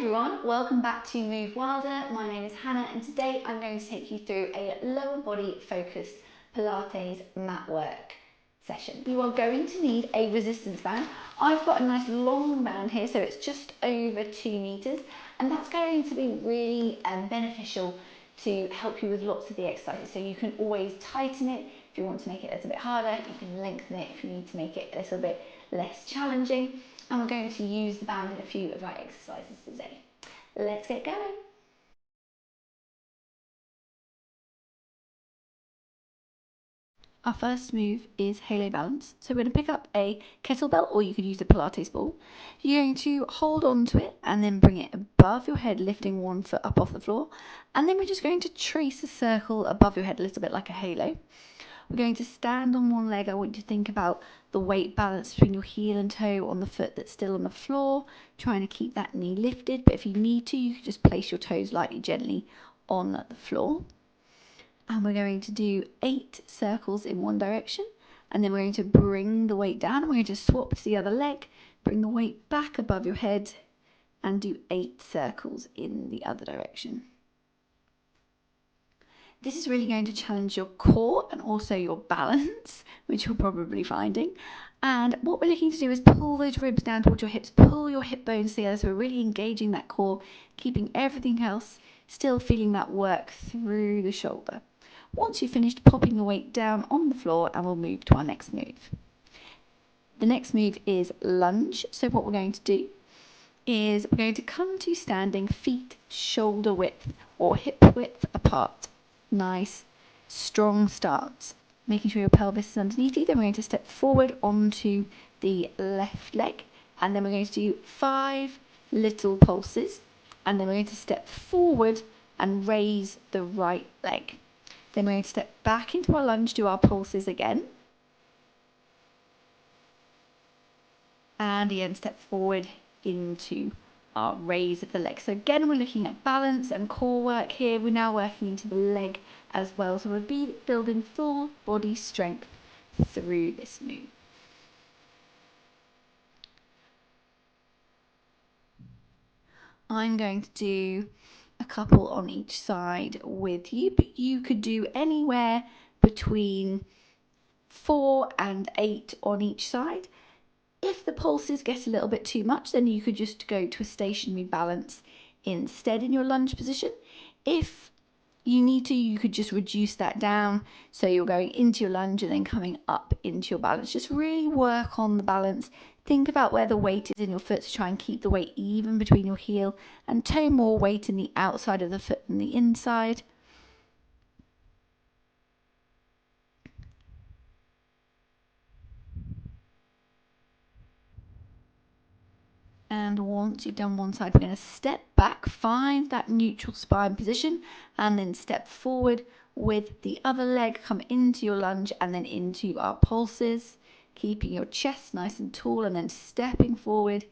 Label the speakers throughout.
Speaker 1: everyone, welcome back to Move Wilder. My name is Hannah and today I'm going to take you through a lower body focused Pilates mat work session. You are going to need a resistance band. I've got a nice long band here, so it's just over 2 meters, and that's going to be really beneficial to help you with lots of the exercises. So you can always tighten it if you want to make it a little bit harder, you can lengthen it if you need to make it a little bit less challenging. And we're going to use the band in a few of our exercises today. Let's get going. Our first move is halo balance. So we're going to pick up a kettlebell, or you could use a Pilates ball. You're going to hold on to it and then bring it above your head, lifting one foot up off the floor. And then we're just going to trace a circle above your head, a little bit like a halo. We're going to stand on one leg. I want you to think about the weight balance between your heel and toe on the foot that's still on the floor, trying to keep that knee lifted. But if you need to, you can just place your toes lightly, gently on the floor. And we're going to do 8 circles in one direction. And then we're going to bring the weight down. We're going to swap to the other leg, bring the weight back above your head, and do 8 circles in the other direction. This is really going to challenge your core and also your balance, which you're probably finding. And what we're looking to do is pull those ribs down towards your hips, pull your hip bones together, so we're really engaging that core, keeping everything else, still feeling that work through the shoulder. Once you've finished, popping the weight down on the floor, and we'll move to our next move. The next move is lunge. So what we're going to do is we're going to come to standing, feet shoulder width or hip width apart. Nice, strong stance. Making sure your pelvis is underneath you. Then we're going to step forward onto the left leg. And then we're going to do 5 little pulses. And then we're going to step forward and raise the right leg. Then we're going to step back into our lunge, do our pulses again. And again, step forward into our raise of the leg. So again, we're looking at balance and core work here. We're now working into the leg as well. So we'll be building full body strength through this move. I'm going to do a couple on each side with you, but you could do anywhere between 4 and 8 on each side. If the pulses get a little bit too much, then you could just go to a stationary balance instead in your lunge position. If you need to, you could just reduce that down. So you're going into your lunge and then coming up into your balance. Just really work on the balance. Think about where the weight is in your foot to try and keep the weight even between your heel and toe more weight in the outside of the foot than the inside. And once you've done one side, we're going to step back, find that neutral spine position, and then step forward with the other leg, come into your lunge and then into our pulses, keeping your chest nice and tall and then stepping forward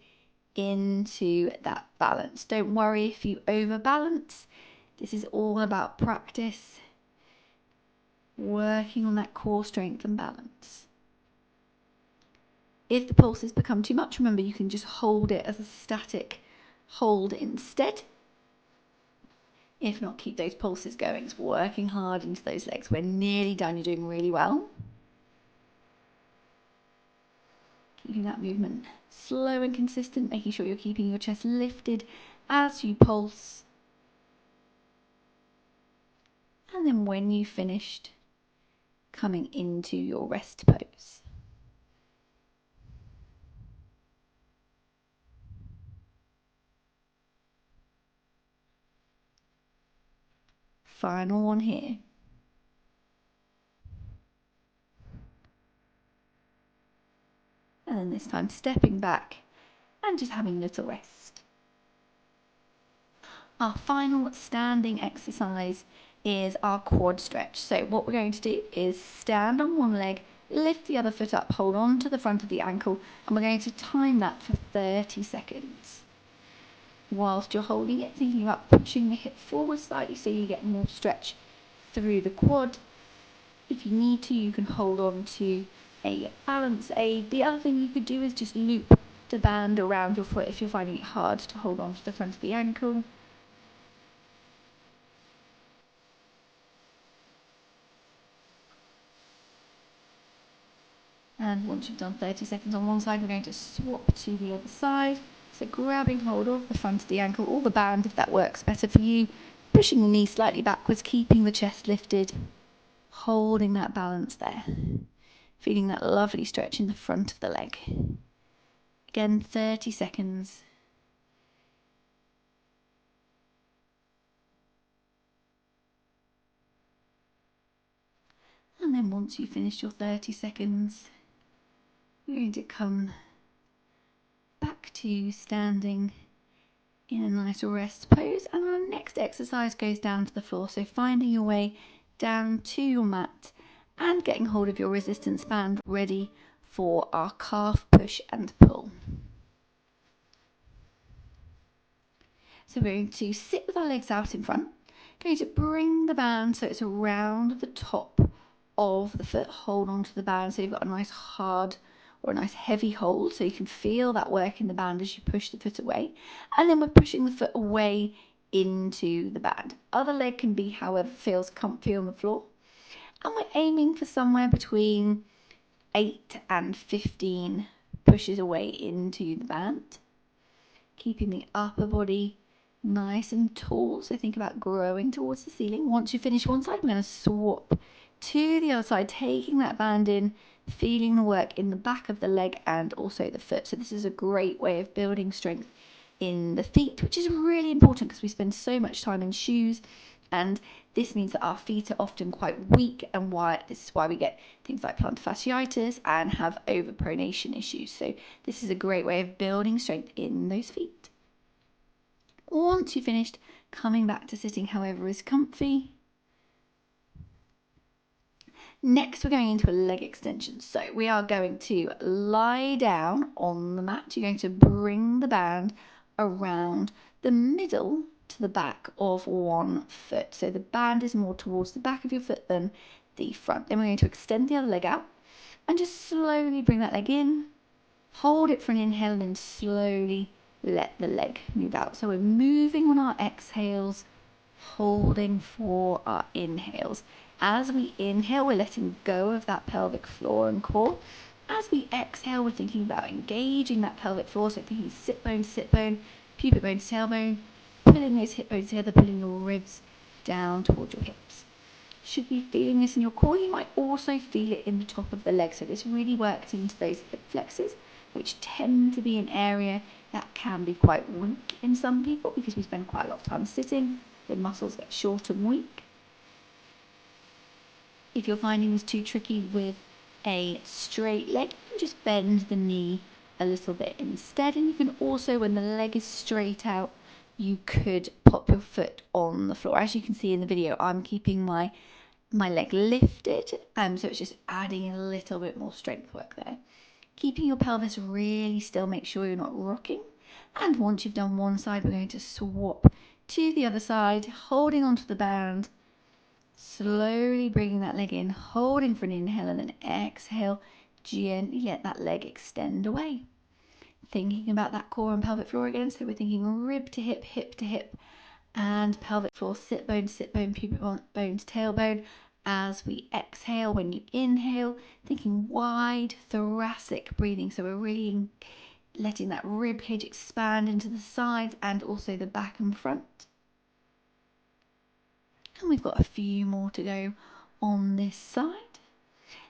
Speaker 1: into that balance. Don't worry if you overbalance. This is all about practice, working on that core strength and balance. If the pulses become too much, remember you can just hold it as a static hold instead. If not, keep those pulses going. It's working hard into those legs. We're nearly done. You're doing really well. Keeping that movement slow and consistent, making sure you're keeping your chest lifted as you pulse. And then when you've finished, coming into your rest pose. Final one here. And then this time stepping back and just having a little rest. Our final standing exercise is our quad stretch. So what we're going to do is stand on one leg, lift the other foot up, hold on to the front of the ankle, and we're going to time that for 30 seconds. Whilst you're holding it, thinking about pushing the hip forward slightly so you get more stretch through the quad. If you need to, you can hold on to a balance aid. The other thing you could do is just loop the band around your foot if you're finding it hard to hold on to the front of the ankle. And once you've done 30 seconds on one side, we're going to swap to the other side. So grabbing hold of the front of the ankle or the band if that works better for you. Pushing the knee slightly backwards, keeping the chest lifted, holding that balance there. Feeling that lovely stretch in the front of the leg. Again, 30 seconds. And then once you've finished your 30 seconds, you're going to come back to standing in a nice rest pose, and our next exercise goes down to the floor, so finding your way down to your mat and getting hold of your resistance band ready for our calf push and pull. So we're going to sit with our legs out in front, going to bring the band so it's around the top of the foot, hold onto the band so you've got a nice hard or a nice heavy hold so you can feel that work in the band as you push the foot away, and then we're pushing the foot away into the band. Other leg can be however feels comfy on the floor, and we're aiming for somewhere between 8 and 15 pushes away into the band, keeping the upper body nice and tall, so think about growing towards the ceiling. Once you finish one side, we're going to swap to the other side, taking that band in, feeling the work in the back of the leg and also the foot. So this is a great way of building strength in the feet, which is really important because we spend so much time in shoes, and this means that our feet are often quite weak, and this is why we get things like plantar fasciitis and have overpronation issues. So this is a great way of building strength in those feet. Once you've finished, coming back to sitting however is comfy. Next, we're going into a leg extension. So we are going to lie down on the mat. You're going to bring the band around the middle to the back of one foot. So the band is more towards the back of your foot than the front. Then we're going to extend the other leg out and just slowly bring that leg in. Hold it for an inhale and then slowly let the leg move out. So we're moving on our exhales, holding for our inhales. As we inhale, we're letting go of that pelvic floor and core. As we exhale, we're thinking about engaging that pelvic floor, so thinking sit bone, pubic bone to tailbone, pulling those hip bones together, pulling your ribs down towards your hips. Should be feeling this in your core. You might also feel it in the top of the leg, so this really works into those hip flexors, which tend to be an area that can be quite weak in some people because we spend quite a lot of time sitting. The muscles get short and weak. If you're finding this too tricky with a straight leg, just bend the knee a little bit instead. And you can also, when the leg is straight out, you could pop your foot on the floor. As you can see in the video, I'm keeping my leg lifted, so it's just adding a little bit more strength work there. Keeping your pelvis really still, make sure you're not rocking. And once you've done one side, we're going to swap to the other side, holding onto the band, slowly bringing that leg in, holding for an inhale, and then exhale, gently let that leg extend away. Thinking about that core and pelvic floor again, so we're thinking rib to hip, and pelvic floor, sit bone, pubic bone to tailbone. As we exhale, when you inhale, thinking wide thoracic breathing, so we're really letting that rib cage expand into the sides and also the back and front. And we've got a few more to go on this side.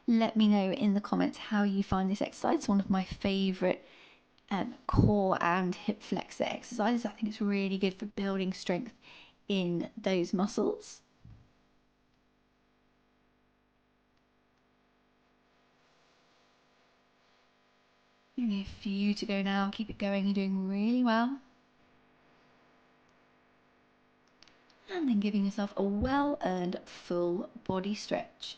Speaker 1: Let me know in the comments how you find this exercise. It's one of my favourite core and hip flexor exercises. I think it's really good for building strength in those muscles. Only a few to go now. Keep it going. You're doing really well. And then giving yourself a well-earned full body stretch.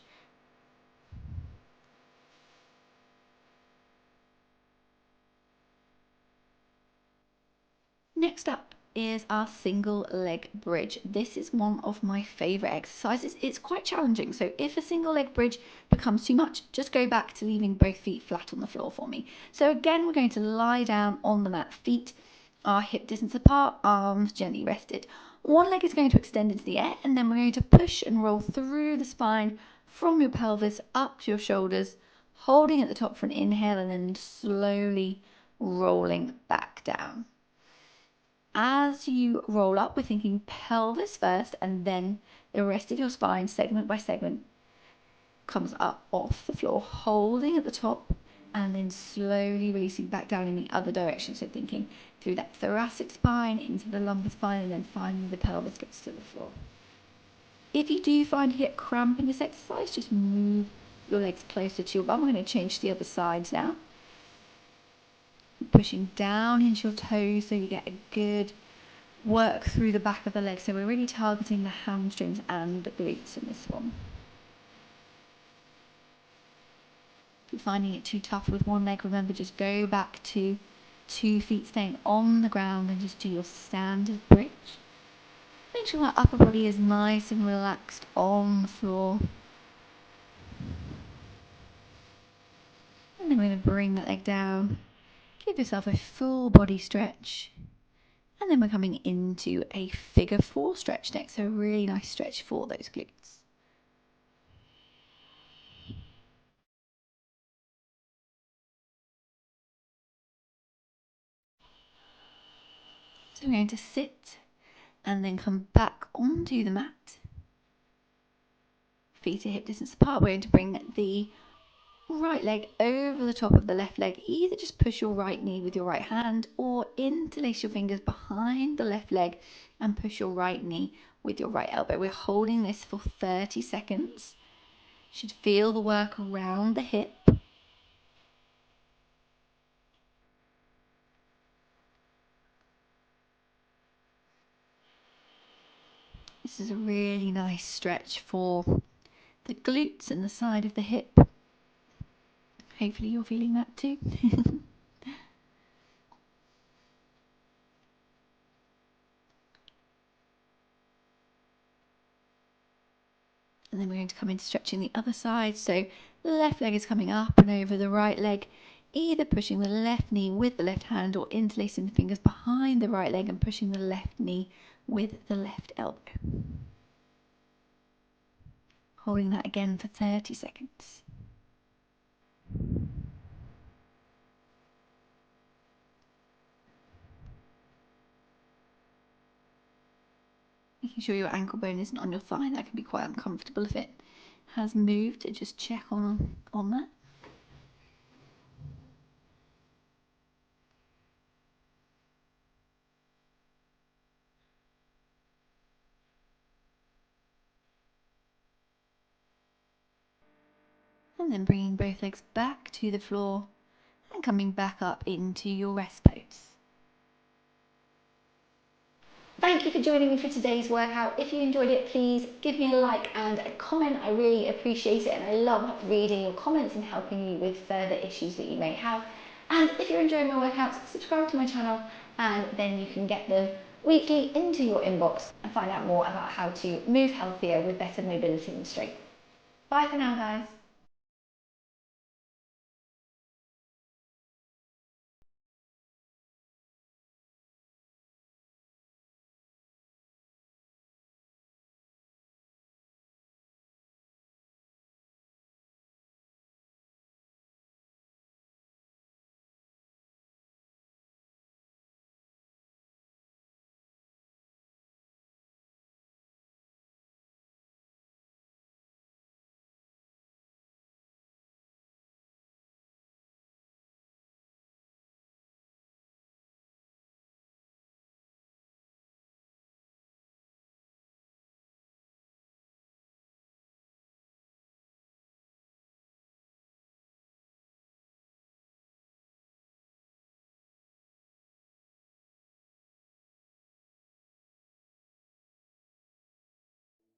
Speaker 1: Next up, is our single leg bridge. This is one of my favorite exercises. It's quite challenging, so if a single leg bridge becomes too much, just go back to leaving both feet flat on the floor for me. So again, we're going to lie down on the mat, feet are hip distance apart, arms gently rested. One leg is going to extend into the air, and then we're going to push and roll through the spine from your pelvis up to your shoulders, holding at the top for an inhale and then slowly rolling back down. As you roll up, we're thinking pelvis first, and then the rest of your spine, segment by segment, comes up off the floor, holding at the top, and then slowly releasing back down in the other direction. So thinking through that thoracic spine, into the lumbar spine, and then finally the pelvis gets to the floor. If you do find you get cramp in this exercise, just move your legs closer to your bum. We're going to change to the other sides now. Pushing down into your toes so you get a good work through the back of the leg. So we're really targeting the hamstrings and the glutes in this one. If you're finding it too tough with one leg, remember, just go back to 2 feet staying on the ground and just do your standard bridge. Make sure that upper body is nice and relaxed on the floor. And then we're going to bring that leg down. Give yourself a full body stretch. And then we're coming into a figure 4 stretch next. So a really nice stretch for those glutes. So we're going to sit and then come back onto the mat. Feet are hip distance apart. We're going to bring the right leg over the top of the left leg. Either just push your right knee with your right hand, or interlace your fingers behind the left leg and push your right knee with your right elbow. We're holding this for 30 seconds. You should feel the work around the hip. This is a really nice stretch for the glutes and the side of the hip. Hopefully you're feeling that too. And then we're going to come into stretching the other side. So the left leg is coming up and over the right leg, either pushing the left knee with the left hand or interlacing the fingers behind the right leg and pushing the left knee with the left elbow. Holding that again for 30 seconds. Making sure your ankle bone isn't on your thigh. That can be quite uncomfortable if it has moved. Just check on that. And then bringing both legs back to the floor and coming back up into your rest pose. Thank you for joining me for today's workout. If you enjoyed it, please give me a like and a comment. I really appreciate it, and I love reading your comments and helping you with further issues that you may have. And if you're enjoying my workouts, subscribe to my channel, and then you can get them weekly into your inbox and find out more about how to move healthier with better mobility and strength. Bye for now, guys.